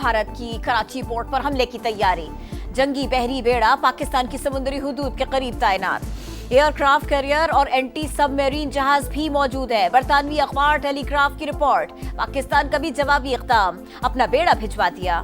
भारत की कराची पोर्ट पर हमले की तैयारी। जंगी बहरी बेड़ा पाकिस्तान की समुद्री हुदूद के करीब तैनात। एयरक्राफ्ट कैरियर और एंटी सबमरीन जहाज भी मौजूद है। बरतानवी अखबार टेलीग्राफ की रिपोर्ट, पाकिस्तान का भी जवाबी इक़दाम, अपना बेड़ा भिजवा दिया।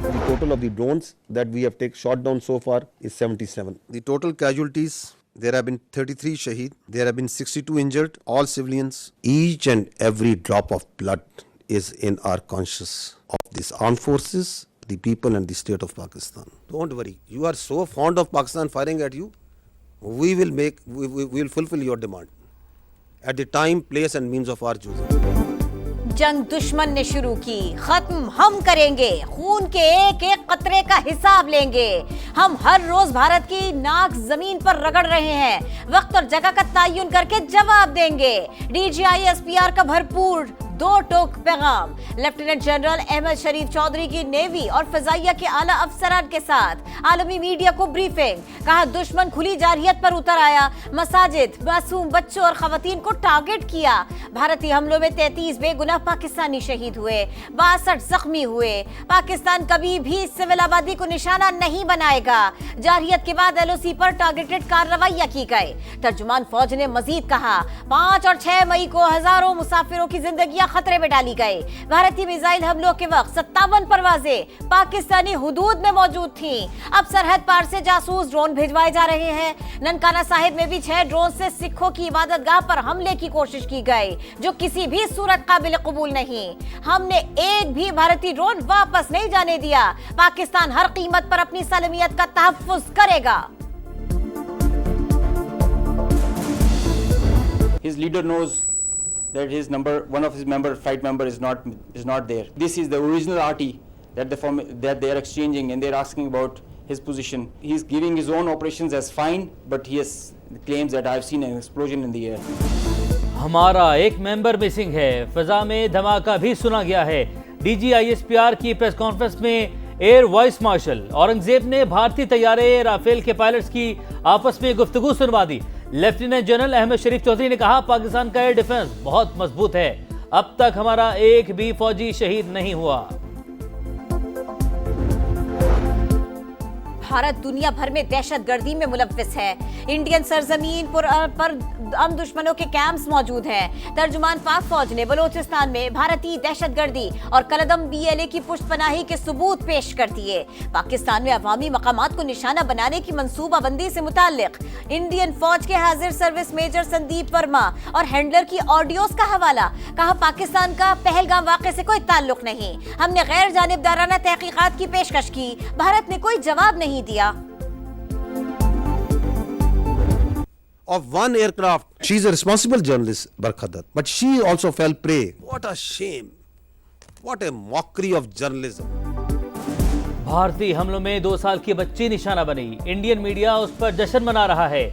The total of the drones that we have shot down so far is 77. The total casualties, there have been 33 shaheed, there have been 62 injured, all civilians. Each and every drop of blood is in our conscience of these armed forces, the people and the state of Pakistan. Don't worry, you are so fond of Pakistan firing at you, we will fulfill your demand at the time, place and means of our choosing. जंग दुश्मन ने शुरू की, खत्म हम करेंगे, खून के एक एक कतरे का हिसाब लेंगे। हम हर रोज भारत की नाक जमीन पर रगड़ रहे हैं, वक्त और जगह का तयन करके जवाब देंगे। DGI-SPR का भरपूर दो टोक पैगाम। लेफ्टिनेंट जनरल अहमद शरीफ चौधरी की नेवी और फजाइया के आला अफसरान के साथ आलमी मीडिया को ब्रीफिंग। कहा दुश्मन खुली जारहियत पर उतर आया, मसाजिद, मासूम बच्चों और खवातीन को टारगेट किया। भारतीय हमलों में 33 बेगुनाह पाकिस्तानी शहीद हुए, 62 जख्मी हुए। पाकिस्तान कभी भी सिविल आबादी को निशाना नहीं बनाएगा। जारहियत के बाद LOC पर टारगेटेड कार्रवाइयां की गई। तर्जुमान फौज ने मजीद कहा 5 और 6 मई को हजारों मुसाफिरों की जिंदगी खतरे में डाली गई। भारतीय मिसाइल हमलों के वक्त 57 परवाजें पाकिस्तानी हुदूद में मौजूद थीं। अब सरहद पार से जासूस ड्रोन भिजवाए जा रहे हैं। ननकाना साहिब में भी 6 ड्रोन से सिखों की इबादतगाह पर हमले की कोशिश की गई, जो किसी भी सूरत काबिल कबूल नहीं। हमने एक भी भारतीय ड्रोन वापस नहीं जाने दिया। पाकिस्तान हर कीमत पर अपनी सलामियत का तहफ्फुज करेगा। His leader knows that one of his flight member is not there. This is the original RT that they are exchanging, and they are asking about his position. He is giving his own operations as fine, but he claims that I have seen an explosion in the air. हमारा एक member missing है। फिजा में धमाका भी सुना गया है। DGI-SPR की प्रेस कॉन्फ्रेंस में एयर वाइस मार्शल औरंगजेब ने भारतीय तैयारे राफेल के पायलट्स की आपस में गुफ्तगू सुनवा दी। लेफ्टिनेंट जनरल अहमद शरीफ चौधरी ने कहा पाकिस्तान का एयर डिफेंस बहुत मजबूत है, अब तक हमारा एक भी फौजी शहीद नहीं हुआ। भारत दुनिया भर में दहशतगर्दी में मुलव्विस है। इंडियन सरजमीन पर हम दुश्मनों के कैंप्स मौजूद हैं। तर्जुमान पाक फौज ने बलोचिस्तान में भारतीय दहशतगर्दी और कलदम BLA की पुष्टपनाही के सबूत पेश कर दिए। पाकिस्तान में अवामी मकामात को निशाना बनाने की मंसूबाबंदी से मुताल्लिक इंडियन फौज के हाजिर सर्विस मेजर संदीप वर्मा और हैंडलर की ऑडियोज का हवाला। कहा पाकिस्तान का पहलगाम वाक़े से कोई ताल्लुक नहीं। हमने गैर जानिबदाराना तहकीकात की पेशकश की, भारत ने कोई जवाब नहीं दिया। Of one aircraft, she is a responsible journalist, Barkha Dutt, but she also fell prey. What a shame! What a mockery of journalism! भारतीय हमलों में 2 साल की बच्ची निशाना बनी। इंडियन मीडिया उस पर जश्न मना रहा है,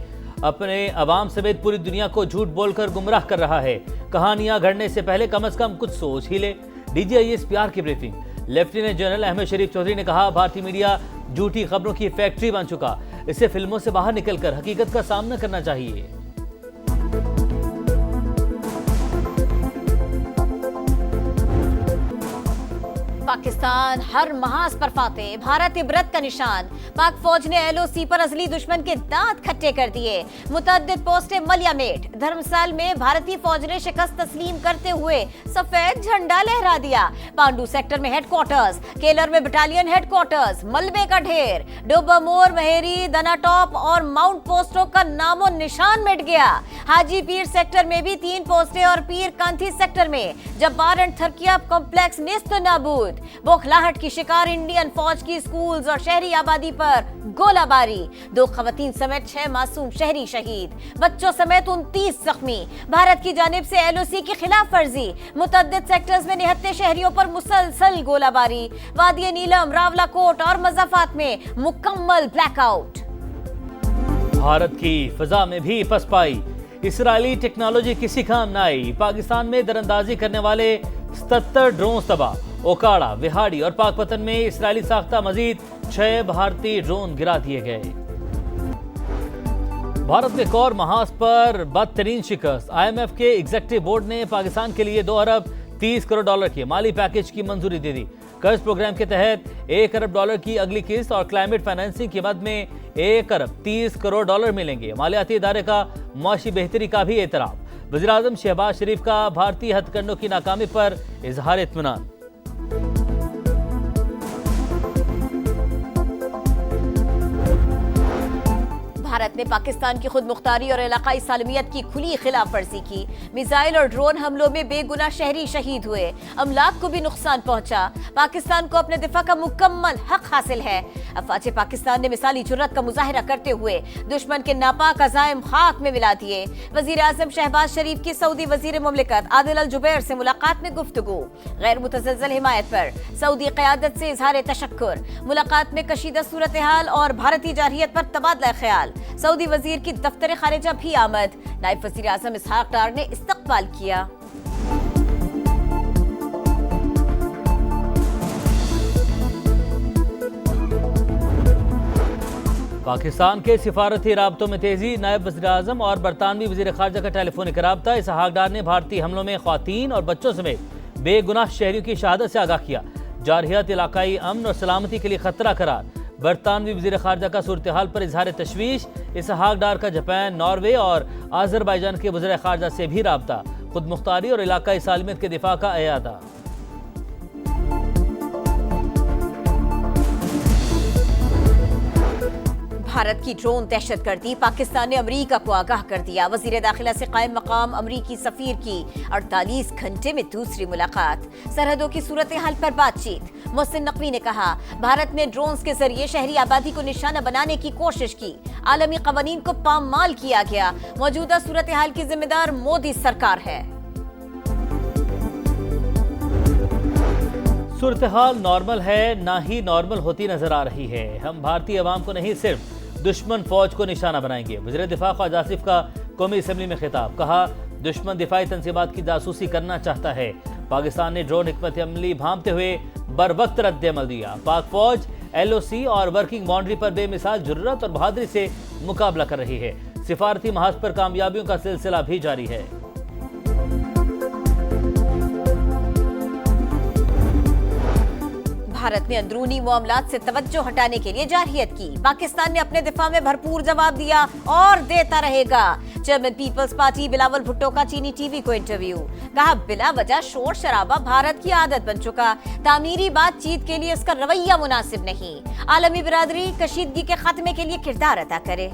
अपने अवाम समेत पूरी दुनिया को झूठ बोलकर गुमराह कर रहा है। कहानियां घड़ने से पहले कम से कम कुछ सोच ही ले। DGI-SPR की ब्रीफिंग। लेफ्टिनेंट जनरल अहमद शरीफ चौधरी ने कहा भारतीय मीडिया झूठी खबरों की फैक्ट्री बन चुका, इसे फिल्मों से बाहर निकलकर हकीकत का सामना करना चाहिए। पाकिस्तान हर महाज पर फाते, भारत इबरत का निशान। पाक फौज ने LOC पर असली दुश्मन के दांत खट्टे कर दिए। मुतअद्दिद पोस्टें मलियामेट, धर्मसाल में भारतीय फौज ने शिकस्त तस्लीम करते हुए सफेद झंडा लहरा दिया। पांडू सेक्टर में हेडक्वार्टर्स, केलर में बटालियन हेडक्वार्टर्स, मलबे का ढेर। डोबामोर, महेरी, दनाटॉप और माउंट पोस्टों का नामो निशान मिट गया। हाजी पीर सेक्टर में भी 3 पोस्टें और पीर कांथी सेक्टर में जब्बार एंड थरकिया कॉम्प्लेक्स नेस्त नाबूद। बौखलाहट की शिकार इंडियन फौज की स्कूल्स और शहरी आबादी पर गोलाबारी। 2 खवातीन समेत 6 मासूम शहरी शहीद, बच्चों समेत 29 जख्मी। भारत की जानिब से LOC की खिलाफ वर्जी। मुतअद्दिद सेक्टर्स में निहत्ते शहरियों पर मुसलसल गोलाबारी। वादी नीलम, रावलाकोट और मज़ाफात में मुकम्मल ब्लैकआउट। भारत की फिजा में भी पसपाई, इसराइली टेक्नोलॉजी किसी काम न आई। पाकिस्तान में दरअंदाजी करने वाले 77 ड्रोन तबाह। ओकाड़ा, विहाड़ी और पाकपतन में इसराइली साख्ता मजीद 6 भारतीय ड्रोन गिरा दिए गए। भारत के कौर महाज पर बदतरीन शिकस्त। IMF के एग्जीक्यूटिव बोर्ड ने पाकिस्तान के लिए $2 अरब 30 करोड़ के माली पैकेज की मंजूरी दे दी। कर्ज प्रोग्राम के तहत $1 अरब की अगली किस्त और क्लाइमेट फाइनेंसिंग की मद में $1 अरब 30 करोड़ मिलेंगे। मालियाती इदारे का मुआशी बेहतरी का भी एतराफ। वज़ीर-ए-आज़म शहबाज शरीफ का भारतीय हथकंडों की नाकामी पर इजहार इत्मीनान। भारत ने पाकिस्तान की खुद मुख्तारी और इलाकाई सालमियत की खुली खिलाफ वर्जी की। मिसाइल और ड्रोन हमलों में बेगुनाह शहरी शहीद हुए, अमलाक को भी नुकसान पहुंचा। पाकिस्तान को अपने दिफा का मुकम्मल हक हासिल है। अफवाज पाकिस्तान ने मिसाली जुर्रत का मुजाहिरा करते हुए दुश्मन के नापाक अज़ाइम खाक में मिला दिए। वज़ीर-ए-आज़म शहबाज शरीफ की सऊदी वज़ीर मुमलिकत आदिल अल जुबैर से मुलाकात में गुफ्तगू। गैर मुतज़ल्ज़ल हिमायत पर सऊदी क़यादत से इज़हार तशक्कुर। मुलाकात में कशीदा सूरत हाल और भारतीय जारहियत पर तबादला ख्याल। सऊदी वजीर की दफ्तर खारिजा भी आमद। नायब वज़ीर आज़म इसहाक डार ने इस्तकबाल किया। पाकिस्तान के सिफारती राब्तों में तेजी। नायब वज़ीर आज़म और बरतानवी वज़ीर ख़ारजा का टेलीफोनिक राब्ता। इसहाक डार ने भारतीय हमलों में ख़वातीन और बच्चों समेत बेगुनाह शहरियों की शहादत से आगाह किया। जारहियत इलाकाई अमन और सलामती के लिए खतरा करार। बरतानवी वज़ीर ख़ारजा का सूरत हाल पर इजहार तशवीश। इसहाक डार का जापान, नॉर्वे और आज़रबाईजान के वज़ीर ख़ारजा से भी राब्ता। खुद मुख्तारी और इलाकाई सालमियत के दिफा का एयादा। भारत की ड्रोन दहशतगर्दी, पाकिस्तान ने अमरीका को आगाह कर दिया। वज़ीर दाखिला से कायम मकाम अमरीकी सफीर की 48 घंटे में दूसरी मुलाकात। सरहदों की सूरत हाल पर बातचीत। मोहसिन नकवी ने कहा, भारत ने ड्रोन्स के जरिए शहरी आबादी को निशाना बनाने की कोशिश की। आलमी कवानीन को पामाल किया गया। मौजूदा सूरत हाल की जिम्मेदार मोदी सरकार है। सूरत हाल नॉर्मल है, ना ही नॉर्मल होती नजर आ रही है। हम भारतीय अवाम को नहीं, सिर्फ दुश्मन फौज को निशाना बनाएंगे। वज़ीर दिफा ख्वाजा आसिफ का कौमी असम्बली में खिताब। कहा, दुश्मन दिफाई तंसीबात की जासूसी करना चाहता है। पाकिस्तान ने ड्रोन हिकमत अमली भांपते हुए बर वक्त रद्द अमल दिया। पाक फौज LOC और वर्किंग बाउंड्री पर बेमिसाल जुर्रत और बहादुरी से मुकाबला कर रही है। सिफारती महाज पर कामयाबियों का सिलसिला भी जारी है। भारत ने अंदरूनी मामलात से तवज्जो हटाने के लिए जारहियत की। पाकिस्तान ने अपने दिफा में भरपूर जवाब दिया और देता रहेगा। Chairman Peoples Party Bilawal Bhutto का चीनी टीवी को इंटरव्यू। कहा, बिला वजह शोर शराबा भारत की आदत बन चुका। तामीरी बातचीत के लिए इसका रवैया मुनासिब नहीं। आलमी बिरादरी कशीदगी के खात्मे के लिए किरदार अदा करे।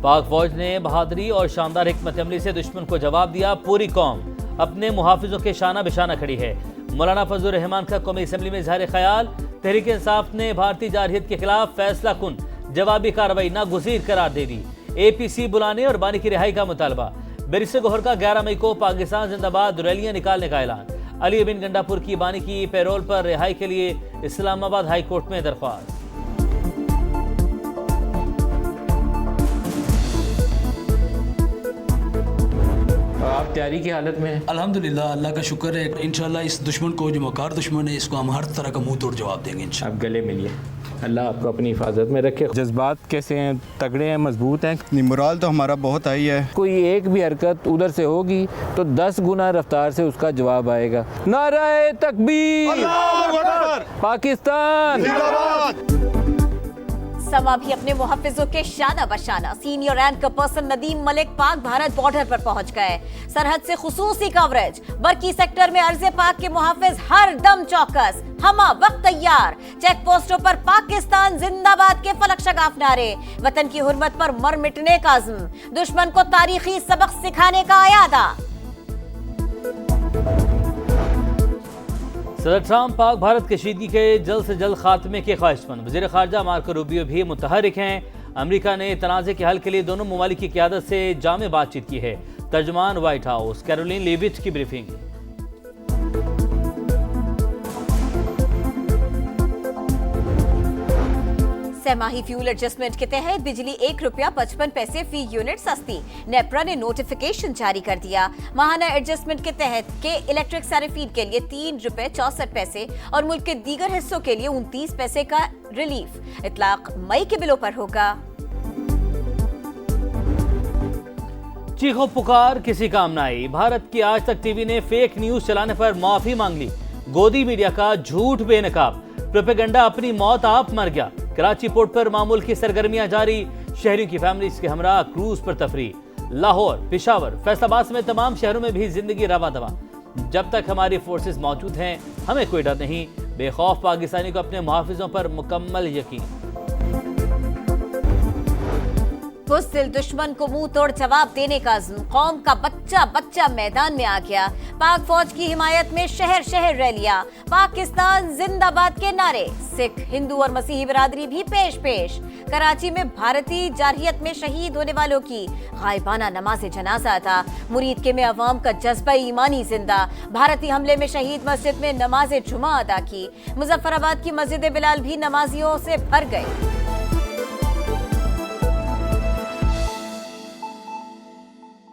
पाक फौज ने बहादुरी और शानदार हिकमत अमली से दुश्मन को जवाब दिया। पूरी कौम अपने मुहाफिजों के शाना बिशाना खड़ी है। मौलाना फजलुर रहमान का कौमी असम्बली में इजहार ख्याल। तहरीक इंसाफ ने भारतीय जारहियत के खिलाफ फैसला कुन जवाबी कार्रवाई नागुज़ीर करार दे दी। APC बुलाने और बानी की रिहाई का मुतालबा। बैरिस्टर गौहर का 11 मई को पाकिस्तान जिंदाबाद रैलियां निकालने का ऐलान। अली बिन गंडापुर की बानी की पैरोल पर रिहाई के लिए इस्लामाबाद हाई कोर्ट में दरख्वास्त। आप तैयारी की हालत में हैं? अल्हम्दुलिल्लाह, अल्लाह का शुक्र है। इंशाल्लाह इस दुश्मन को, जो मकार दुश्मन है, इसको हम हर तरह का मुंह तोड़ जवाब देंगे इंशाल्लाह। आप गले मिलिए, अल्लाह आपको अपनी हिफाजत में रखे। जज्बात कैसे हैं? तगड़े हैं, मजबूत हैं? मोराल तो हमारा बहुत हाई है। कोई एक भी हरकत उधर से होगी तो 10 गुना रफ्तार से उसका जवाब आएगा। नारे तकबीर, पाकिस्तान समा भी अपने मुहफ़िज़ों के शाना बशाना। Senior rank person Nadeem Malik Pak Bharat border पर पहुंच गए। सरहद से खुसूसी कवरेज। बरकी सेक्टर में अर्ज़े पाक के मुहफ़िज़ हर दम चौकस, हमा वक्त तैयार। चेक पोस्टों पर पाकिस्तान जिंदाबाद के फलक शगाफ नारे। वतन की हुर्मत पर मर मिटने का अज़्म। दुश्मन को तारीखी सबक सिखाने का इरादा। सदर ट्रंप पाक भारत कशीदगी के जल्द से जल्द खात्मे के ख्वाहिशमंद। वज़ीर ख़ारजा मार्को रूबियो भी मुतहरिक हैं। अमेरिका ने तनाज़े के हल के लिए दोनों ममालिक की क़यादत से जामे बातचीत की है। तर्जुमान व्हाइट हाउस कैरोलिन लीविट की ब्रीफिंग। सहमाही फ्यूल एडजस्टमेंट के तहत बिजली ₹1.55 फी यूनिट सस्ती। नेपरा ने नोटिफिकेशन जारी कर दिया। माहाना एडजस्टमेंट के तहत के इलेक्ट्रिक सारिफीन के लिए ₹3.64 और मुल्क के दीगर हिस्सों के लिए 29 पैसे का रिलीफ। इतलाक मई के बिलों पर होगा। चीखो पुकार किसी काम ना आई। भारत की आज तक टीवी ने फेक न्यूज चलाने पर माफी मांग ली। गोदी मीडिया का झूठ बेनकाब, प्रोपेगेंडा अपनी मौत आप मर गया। कराची पोर्ट पर मामूल की सरगर्मियां जारी, शहरियों की फैमिलीज के हमरा क्रूज पर तफरी। लाहौर, पेशावर, फैसलाबाद समेत तमाम शहरों में भी जिंदगी रवा दवा। जब तक हमारी फोर्सेस मौजूद हैं हमें कोई डर नहीं। बेखौफ पाकिस्तानी को अपने मुहाफिजों पर मुकम्मल यकीन। बुज़दिल दुश्मन को मुंह तोड़ जवाब देने का अज़्म, कौम का बच्चा बच्चा मैदान में आ गया। पाक फौज की हिमायत में शहर शहर रैलियां, पाकिस्तान जिंदाबाद के नारे। सिख, हिंदू और मसीही बिरादरी भी पेश पेश। कराची में भारतीय जारहियत में शहीद होने वालों की गायबाना नमाज जनाजा अता। मुरीद के में अवाम का जज्बा ईमानी जिंदा। भारतीय हमले में शहीद मस्जिद में नमाज जुमा अदा की। मुजफ्फराबाद की मस्जिद बिलाल भी नमाजियों से भर गई।